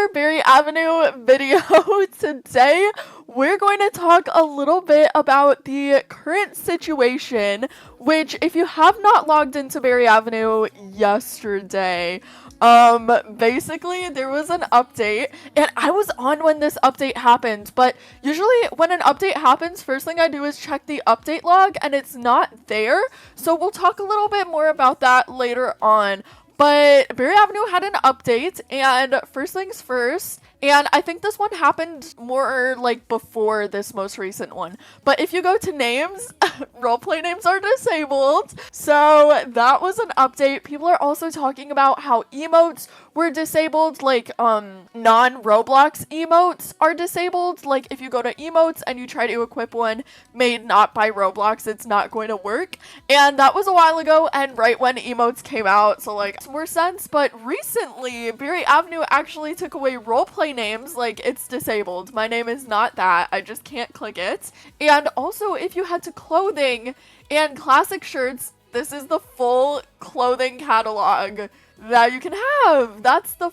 another Berry Avenue video. Today, we're going to talk a little bit about the current situation, which if you have not logged into Berry Avenue yesterday, basically there was an update, and I was on when this update happened, but usually when an update happens, first thing I do is check the update log, and it's not there, so we'll talk a little bit more about that later on. But Berry Avenue had an update, and first things first, and I think this one happened more like before this most recent one. But if you go to names, roleplay names are disabled. So that was an update. People are also talking about how emotes were disabled, like non-Roblox emotes are disabled. Like if you go to emotes and you try to equip one made not by Roblox, it's not going to work. And that was a while ago and right when emotes came out, so like more sense. But recently, Berry Avenue actually took away roleplay names, like it's disabled. My name is not that. I just can't click it. And also, if you head to clothing and classic shirts, this is the full clothing catalog that you can have. That's the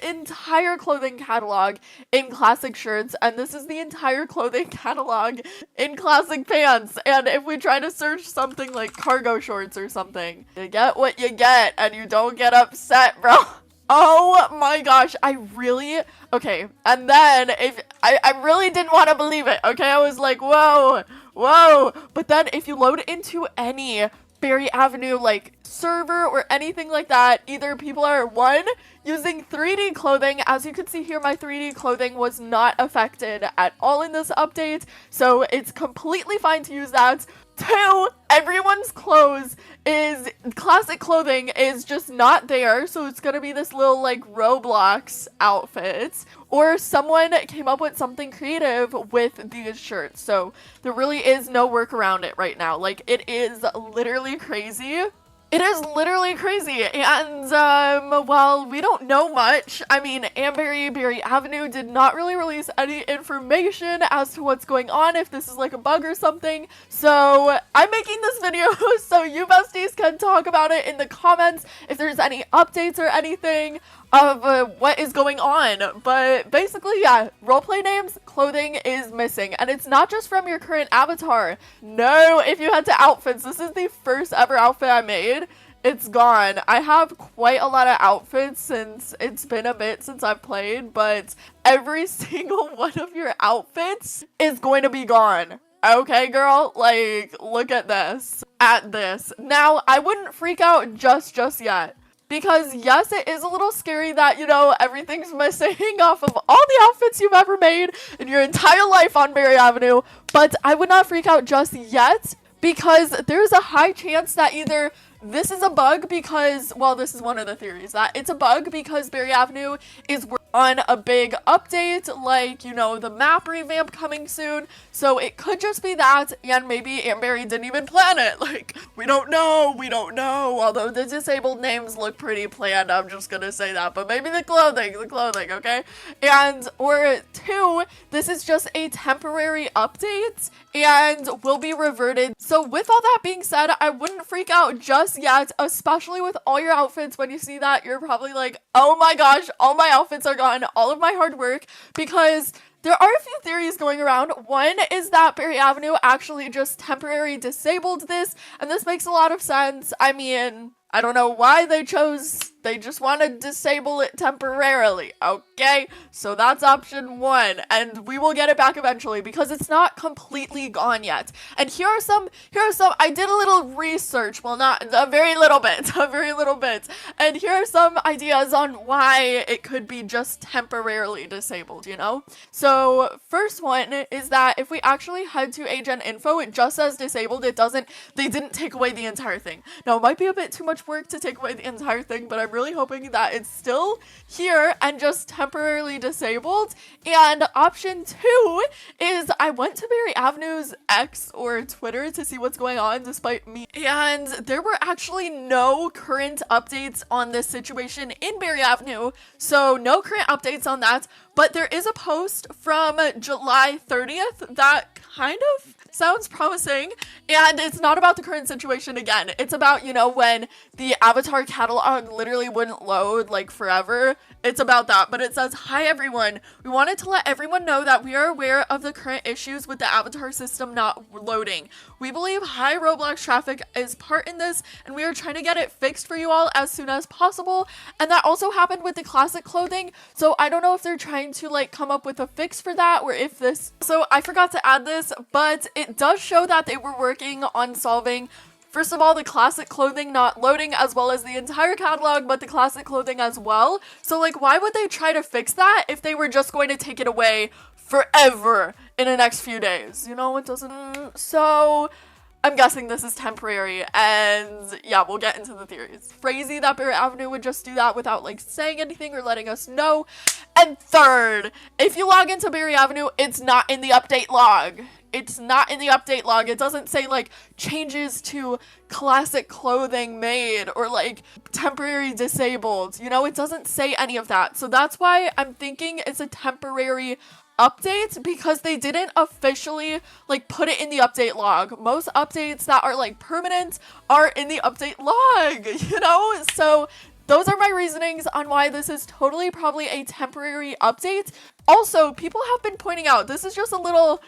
entire clothing catalog in classic shirts, and this is the entire clothing catalog in classic pants. And if we try to search something like cargo shorts or something, you get what you get and you don't get upset, bro. Oh my gosh, okay, and then if I really didn't want to believe it, okay? I was like, whoa, but then if you load into any Berry Avenue like server or anything like that, either people are using 3D clothing. As you can see here, my 3D clothing was not affected at all in this update, so it's completely fine to use that. 2, everyone's classic clothing is just not there, so it's gonna be this little like Roblox outfit, or someone came up with something creative with these shirts, so there really is no work around it right now. Like, it is literally crazy. It is literally crazy, and while we don't know much, I mean, Berry Avenue did not really release any information as to what's going on, if this is like a bug or something, so I'm making this video so you besties can talk about it in the comments if there's any updates or anything of what is going on. But basically, yeah, roleplay names, clothing is missing, and it's not just from your current avatar. No, if you head to outfits, this is the first ever outfit I made. It's gone. I have quite a lot of outfits since it's been a bit since I've played, but every single one of your outfits is going to be gone. Okay, girl, like, look at this. Now, I wouldn't freak out just yet. Because yes, it is a little scary that, you know, everything's missing off of all the outfits you've ever made in your entire life on Berry Avenue, but I would not freak out just yet, because there's a high chance that either this is a bug because, well, this is one of the theories, that it's a bug because Berry Avenue is working on a big update, like, you know, the map revamp coming soon, so it could just be that, and maybe Berry didn't even plan it. Like, we don't know, although the disabled names look pretty planned, I'm just gonna say that, but maybe the clothing, okay? And, or 2, this is just a temporary update, and will be reverted. So with all that being said, I wouldn't freak out just yet, especially with all your outfits. When you see that, you're probably like, oh my gosh, all my outfits are gone, all of my hard work, because there are a few theories going around. One is that Berry Avenue actually just temporarily disabled this, and this makes a lot of sense. I mean, I don't know why they just want to disable it temporarily, okay? So that's option 1, and we will get it back eventually because it's not completely gone yet. And here are some, I did a little research, well, not a very little bit, and here are some ideas on why it could be just temporarily disabled, you know? So first one is that if we actually head to Agent Info, it just says disabled, they didn't take away the entire thing. Now, it might be a bit too much work to take away the entire thing, but I'm really hoping that it's still here and just temporarily disabled. And option 2 is I went to Berry Avenue's X or Twitter to see what's going on despite me, and there were actually no current updates on this situation in Berry Avenue, so no current updates on that. but there is a post from July 30th that kind of sounds promising, and it's not about the current situation again. It's about, when the avatar catalog literally wouldn't load like forever. It's about that, but it says, "Hi everyone, we wanted to let everyone know that we are aware of the current issues with the avatar system not loading. We believe high Roblox traffic is part in this, and we are trying to get it fixed for you all as soon as possible." And that also happened with the classic clothing, so I don't know if they're trying to like come up with a fix for that, or if this, so I forgot to add this, but it does show that they were working on solving, first of all, the classic clothing not loading, as well as the entire catalog, but the classic clothing as well. So like, why would they try to fix that if they were just going to take it away forever in the next few days? It doesn't. So I'm guessing this is temporary, and yeah, we'll get into the theories. Crazy that Barrett Avenue would just do that without like saying anything or letting us know. And third, if you log into Barry Avenue, it's not in the update log. It's not in the update log. It doesn't say like changes to classic clothing made or like temporary disabled. It doesn't say any of that. So that's why I'm thinking it's a temporary update, because they didn't officially like put it in the update log. Most updates that are like permanent are in the update log, so those are my reasonings on why this is totally probably a temporary update. Also, people have been pointing out, this is just a little,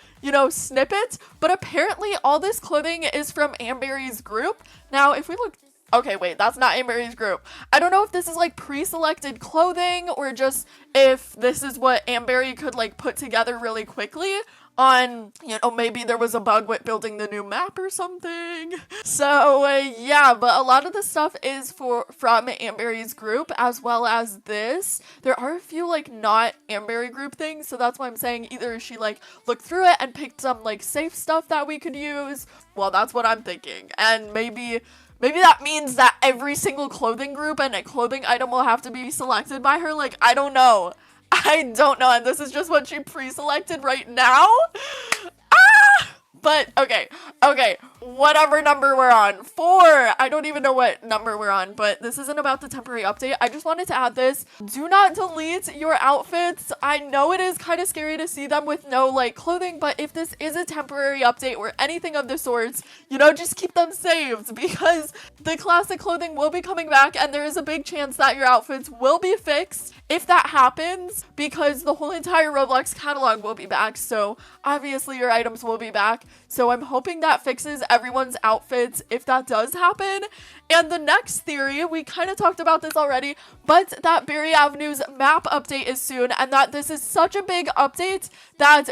snippet, but apparently all this clothing is from Amberry's group. Now, if we look, okay, wait, that's not Amberry's group. I don't know if this is like pre-selected clothing, or just if this is what Amberry could like put together really quickly on, maybe there was a bug with building the new map or something. So yeah, but a lot of the stuff is from Amberry's group, as well as this. There are a few like not Amberry group things, so that's why I'm saying either she like looked through it and picked some like safe stuff that we could use. Well, that's what I'm thinking. And maybe that means that every single clothing group and a clothing item will have to be selected by her. Like, I don't know. And this is just what she pre-selected right now? But, okay, whatever number we're on. 4! I don't even know what number we're on, but this isn't about the temporary update. I just wanted to add this. Do not delete your outfits. I know it is kind of scary to see them with no, like, clothing, but if this is a temporary update or anything of the sorts, just keep them saved, because the classic clothing will be coming back, and there is a big chance that your outfits will be fixed if that happens, because the whole entire Roblox catalog will be back, so obviously your items will be back. So I'm hoping that fixes everyone's outfits if that does happen. And the next theory, we kind of talked about this already, but that Barry Avenue's map update is soon, and that this is such a big update that